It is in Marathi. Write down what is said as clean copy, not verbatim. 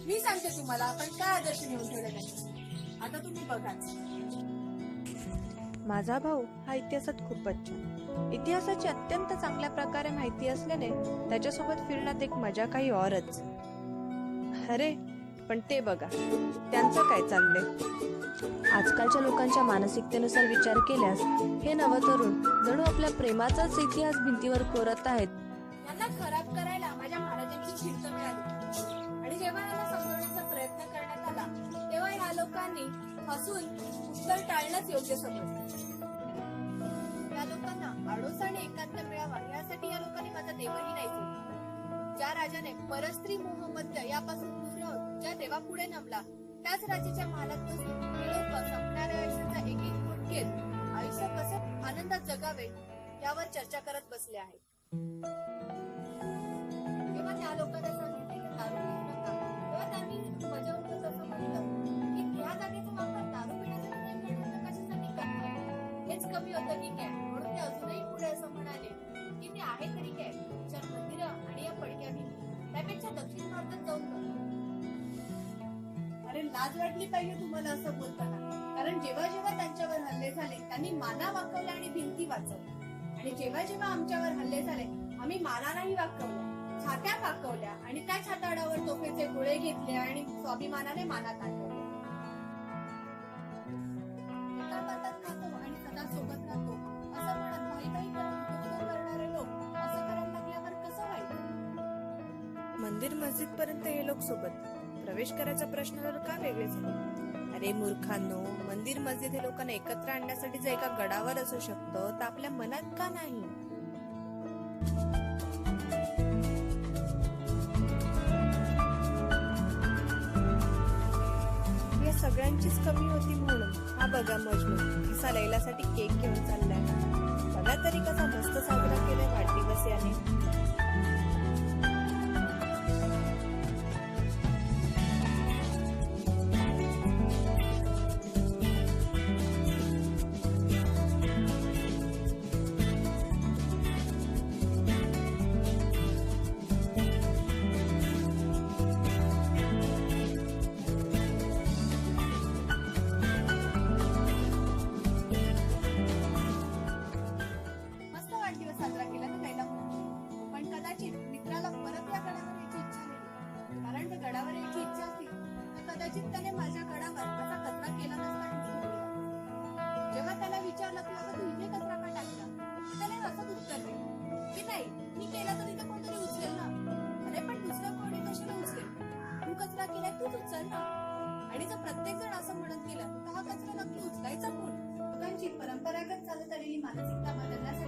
मी सांगते तुम्हाला आपण काय आदर्श घेऊन ठेवले त्यांनी. आता तुम्ही बघाच. माझा भाऊ हा इतिहासात खूपच छान. इतिहासाची अत्यंत चांगल्या प्रकारे माहिती असल्याने त्याच्यासोबत फिरण्यात एक मजा काही औरच. अरे पण ते बघा त्यांचं काय चाललंय. आजकालच्या लोकांच्या मानसिकतेनुसार विचार केल्यास हे नवतरुण जणू आपल्या प्रेमाचाच इतिहास भिंतीवर कोरत आहेत. यांना खराब करायला माझ्या महाराजांची शिस्त मिळाली आणि जेव्हा यांना समजवण्याचा प्रयत्न करण्यात आला तेव्हा ह्या लोकांनी हसून उत्तर टाळणंच योग्य समजलं. या लोकांना आडोस आणि एकांत मिळावा यासाठी या लोकांनी माझा देवही नाही सोडला. ज्या राजाने परस्त्री मोहमद्य यापासून दूर राहून ज्या देवापुढे नमला त्याच राजाच्या महालात बसून हे लोक संपणाऱ्या आयुष्याचा एक एक घोट घेत आयुष्य कसे आनंदात जगावे यावर चर्चा करत बसले आहेत. तेव्हा त्या लोकांना सांगितले की दारू पिऊ नका, तेव्हा त्यांनी बजावून असं म्हटलं की ह्या जागेचा वापर दारू पिण्यासाठी नाही करणार कशासाठी करणार, हेच कमी होतं की काय. म्हणून ते अजूनही पुढे असं म्हणाले की ते आहे तरी काय, चार मंदिरं आणि या पडक्या भिंती त्यापेक्षा दक्षिण भारतात जाऊन बघा. अरे लाज वाटली पाहिजे तुम्हाला असं बोलताना, कारण जेव्हा जेव्हा त्यांच्यावर हल्ले झाले त्यांनी माना वाकवल्या आणि भिंती वाचवल्या, आणि जेव्हा जेव्हा आमच्यावर हल्ले झाले आम्ही मानालाही वाकवल्या, छात्या वाकवल्या आणि त्या छाताडावर तोफेचे गोळे घेतले आणि स्वाभिमानाने मानात आणले. एका ताटात खातो आणि सदा सोबत राहतो असं म्हणत भाई करणारे लोक असं करायला लागल्यावर कसं व्हायचं. मंदिर मस्जिद पर्यंत हे लोक सोबत प्रवेश करायचा प्रश्न तर का वेगळे झाले. अरे मूर्खांनो, मंदिर मस्जिद हे लोकांना एकत्र आणण्यासाठी जर एका गडावर असू शकतं तर आपल्या मनात का नाही. या सगळ्यांचीच कमी होती म्हणून हा बघा मजनू किसा लैलासाठी केक घेऊन चाललाय. बघा तरी कसा मस्त साजरा केलाय वाढदिवस याने. गडावर यायची इच्छा असती तर कदाचित त्याने माझ्या गडावर असा कचरा केला नसता. जेव्हा त्याला विचारलं की बाबा तू इथे कचरा का टाकला, त्याने असंच उत्तर दिलं की नाही, मी केला तर इथे कोणतरी उचलेल ना. अरे पण दुसरं कोणी कशाला उचलेल, तू कचरा केलाय तूच उचल ना. आणि जर प्रत्येक जण असं म्हणत गेला तर हा कचरा नक्की उचलायचा कोण. लोकांची परंपरागत चालत आलेली मानसिकता बदलण्यासाठी